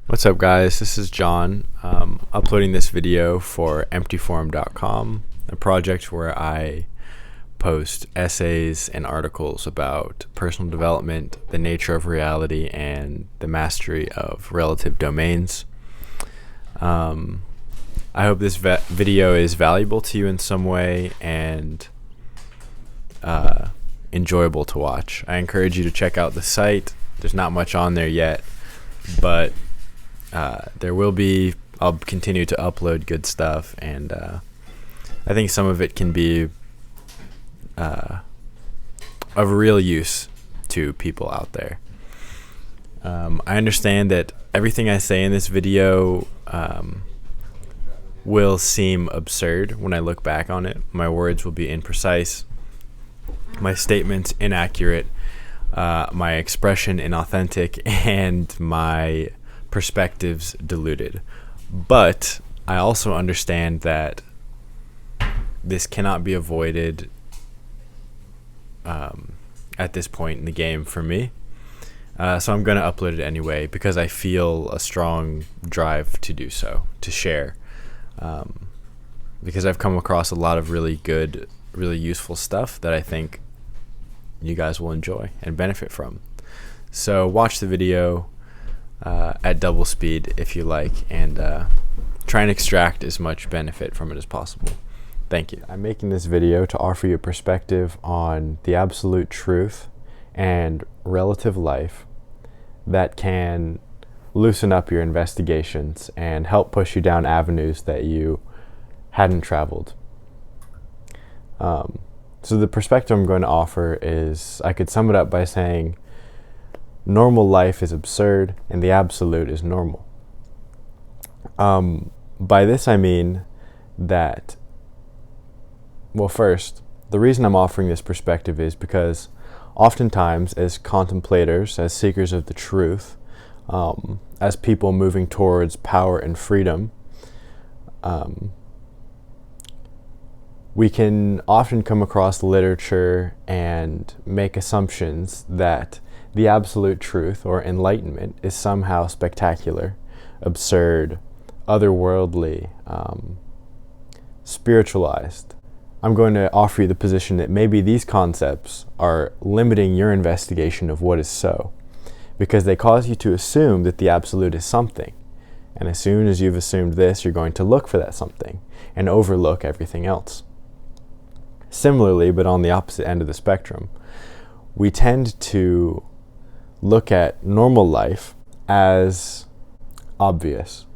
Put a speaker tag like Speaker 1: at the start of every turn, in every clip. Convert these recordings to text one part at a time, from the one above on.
Speaker 1: What's up, guys? This is John, uploading this video for emptyforum.com, a project where I post essays and articles about personal development, the nature of reality, and the mastery of relative domains. I hope this video is valuable to you in some way and enjoyable to watch. I encourage you to check out the site. There's not much on there yet, but I'll continue to upload good stuff, and I think some of it can be of real use to people out there. I understand that everything I say in this video will seem absurd when I look back on it. My words will be imprecise, my statements inaccurate, my expression inauthentic, and my perspectives diluted. But I also understand that this cannot be avoided at this point in the game for me. So I'm going to upload it anyway because I feel a strong drive to do so, to share. Because I've come across a lot of really good, really useful stuff that I think you guys will enjoy and benefit from. So watch the video at double speed if you like, and try and extract as much benefit from it as possible. Thank you. I'm making this video to offer you a perspective on the absolute truth and relative life that can loosen up your investigations and help push you down avenues that you hadn't traveled. So the perspective I'm going to offer is, I could sum it up by saying, normal life is absurd and the absolute is normal. By this I mean that, well, first, the reason I'm offering this perspective is because oftentimes as contemplators, as seekers of the truth, as people moving towards power and freedom, we can often come across literature and make assumptions that the absolute truth or enlightenment is somehow spectacular, absurd, otherworldly, spiritualized. I'm going to offer you the position that maybe these concepts are limiting your investigation of what is so, because they cause you to assume that the absolute is something. And as soon as you've assumed this, you're going to look for that something and overlook everything else. Similarly, but on the opposite end of the spectrum, we tend to look at normal life as obvious.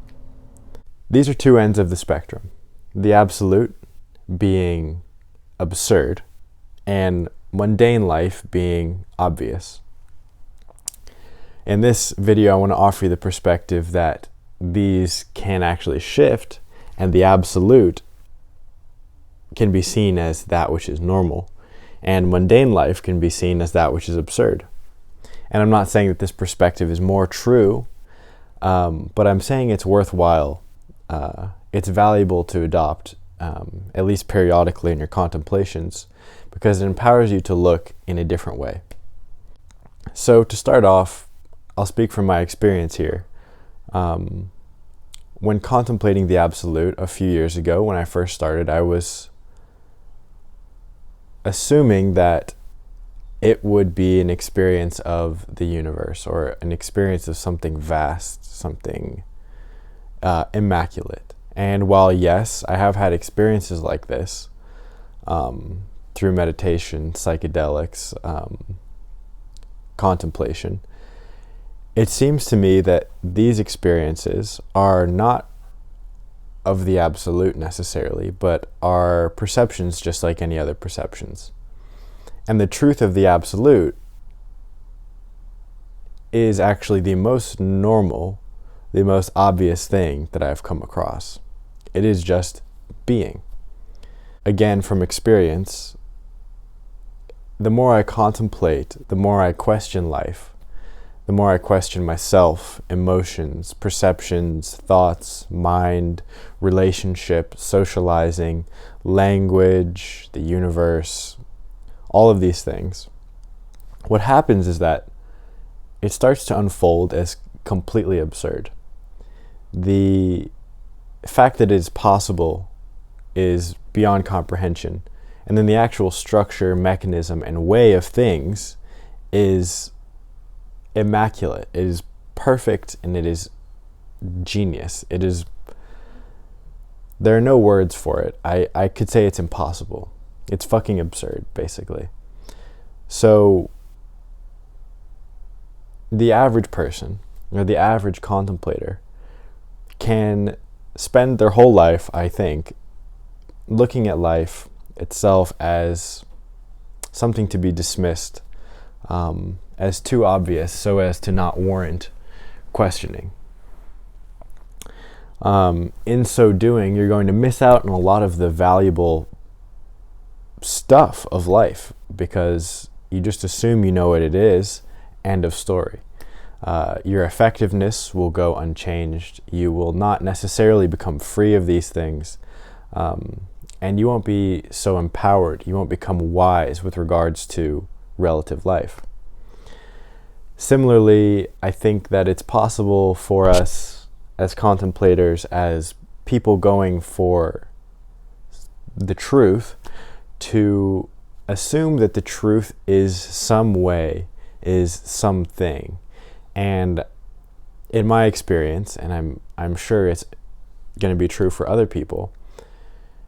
Speaker 1: These are two ends of the spectrum. The absolute being absurd and mundane life being obvious. In this video, I want to offer you the perspective that these can actually shift, and the absolute can be seen as that which is normal, and mundane life can be seen as that which is absurd. And I'm not saying that this perspective is more true, but I'm saying it's worthwhile. It's valuable to adopt, at least periodically in your contemplations, because it empowers you to look in a different way. So to start off, I'll speak from my experience here. When contemplating the absolute a few years ago, when I first started, I was assuming that it would be an experience of the universe, or an experience of something vast, something immaculate. And while yes, I have had experiences like this through meditation, psychedelics, contemplation, it seems to me that these experiences are not of the absolute necessarily, but are perceptions just like any other perceptions. And the truth of the absolute is actually the most normal, the most obvious thing that I've come across. It is just being. Again, from experience, the more I contemplate, the more I question life, the more I question myself, emotions, perceptions, thoughts, mind, relationship, socializing, language, the universe, all of these things. What happens is that it starts to unfold as completely absurd. The fact that it is possible is beyond comprehension. And then the actual structure, mechanism, and way of things is immaculate. It is perfect, and it is genius. There are no words for it. I could say it's impossible. It's fucking absurd, basically. So the average person, or the average contemplator, can spend their whole life, I think, looking at life itself as something to be dismissed, as too obvious, so as to not warrant questioning. In so doing, you're going to miss out on a lot of the valuable stuff of life, because you just assume you know what it is. End of story. Your effectiveness will go unchanged. You will not necessarily become free of these things, and you won't be so empowered. You won't become wise with regards to relative life. Similarly, I think that it's possible for us as contemplators, as people going for the truth, to assume that the truth is some way, is something. And in my experience, and I'm sure it's going to be true for other people,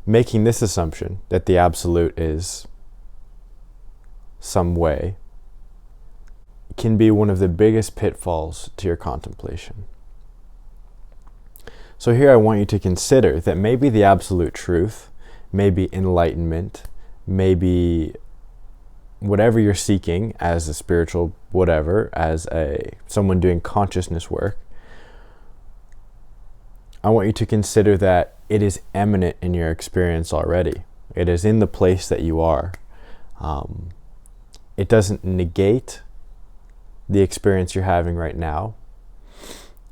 Speaker 1: making this assumption that the absolute is some way can be one of the biggest pitfalls to your contemplation. So here I want you to consider that maybe the absolute truth, maybe enlightenment, maybe whatever you're seeking as a spiritual whatever, as someone doing consciousness work, I want you to consider that it is immanent in your experience already. It is in the place that you are. It doesn't negate the experience you're having right now.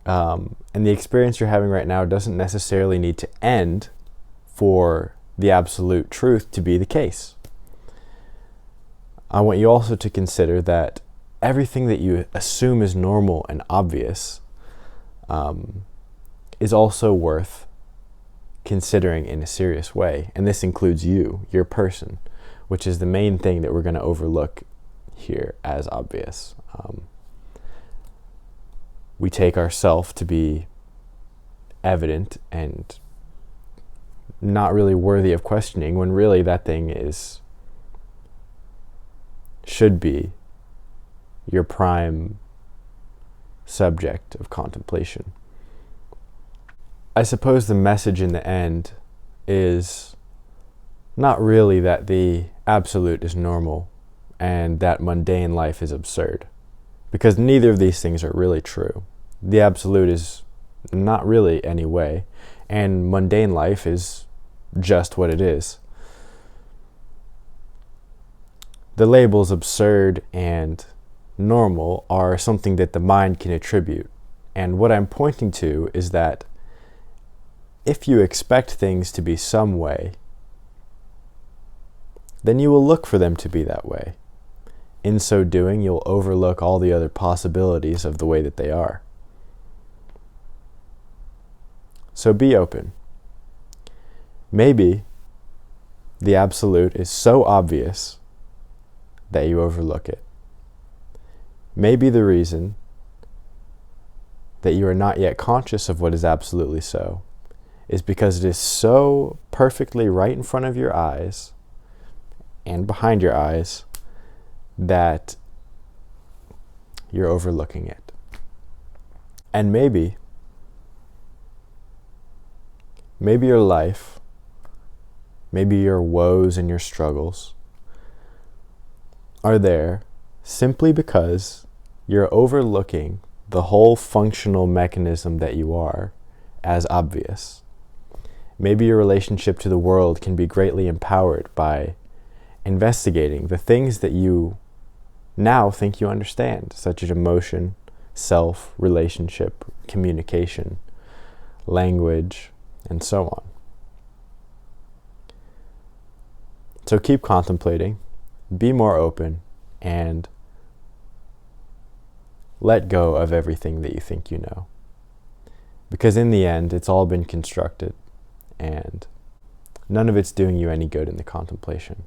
Speaker 1: And the experience you're having right now doesn't necessarily need to end for the absolute truth to be the case. I want you also to consider that everything that you assume is normal and obvious is also worth considering in a serious way. And this includes you, your person, which is the main thing that we're going to overlook here as obvious. We take ourself to be evident and not really worthy of questioning, when really that thing should be your prime subject of contemplation. I suppose the message in the end is not really that the absolute is normal and that mundane life is absurd, because neither of these things are really true. The absolute is not really any way, and mundane life is just what it is. The labels absurd and normal are something that the mind can attribute. And what I'm pointing to is that if you expect things to be some way, then you will look for them to be that way. In so doing, you'll overlook all the other possibilities of the way that they are. So be open. Maybe the absolute is so obvious that you overlook it. Maybe the reason that you are not yet conscious of what is absolutely so is because it is so perfectly right in front of your eyes and behind your eyes that you're overlooking it. And maybe your life, maybe your woes and your struggles are there simply because you're overlooking the whole functional mechanism that you are as obvious. Maybe your relationship to the world can be greatly empowered by investigating the things that you now think you understand, such as emotion, self, relationship, communication, language, and so on. So keep contemplating, be more open, and let go of everything that you think you know. Because in the end, it's all been constructed, and none of it's doing you any good in the contemplation.